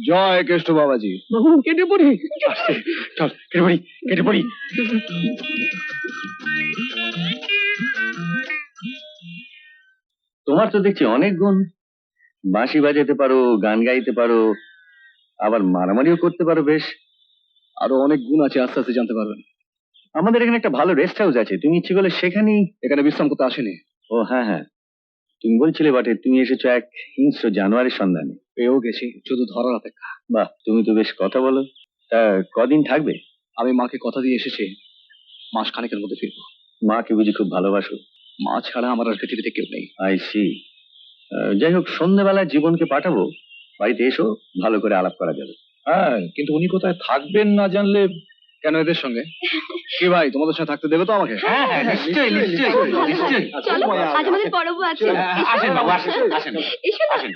জয় কেষ্ট বাবাজি। বাবু কেটে পড়ি। চল কেটে পড়ি, কেটে পড়ি। তোমার তো দেখছি অনেক গুণ, বাঁশি বাজাতে পারো, গান গাইতে পারো, আবার মারামারিও করতে পারো। বেশ, আরো অনেক গুণ আছে, আস্তে আস্তে জানতে পারবেন। আমাদের এখানে একটা ভালো রেস্ট হাউস আছে, তুমি ইচ্ছে করলে সেখানেই। এখানে বিশ্রাম করতে আসেনি। ও হ্যাঁ হ্যাঁ, তুমি বলছিলে বটে তুমি এসেছো এক হিংস্র জানোয়ারের সন্ধানে। পেয়েও গেছি, শুধু ধরার অপেক্ষা। বাহ, তুমি তো বেশ কথা বলো। তা কদিন থাকবে? আমি মাকে কথা দিয়ে এসেছি, মাস খানেকের মধ্যে ফিরবো। মাকে বুঝি খুব ভালোবাসো? মা ছাড়া আমার আর পৃথিবীতে কেউ নেই। I see. যাই হোক, সন্ধ্যেবেলায় জীবনকে পাঠাবো, বাড়িতে এসো, ভালো করে আলাপ করা যাবে। হ্যাঁ, কিন্তু উনি কোথায় থাকবেন না জানলে। কেন এদের সঙ্গে? কি ভাই, তোমাদের সঙ্গে থাকতে দেবে তো আমাকে? হ্যাঁ হ্যাঁ, নিশ্চয়ই নিশ্চয়ই নিশ্চয়ই। চলো, আজ আমাদের পরব আছে। আসেন বাবু, আসেন আসেন এসো না। আসেন।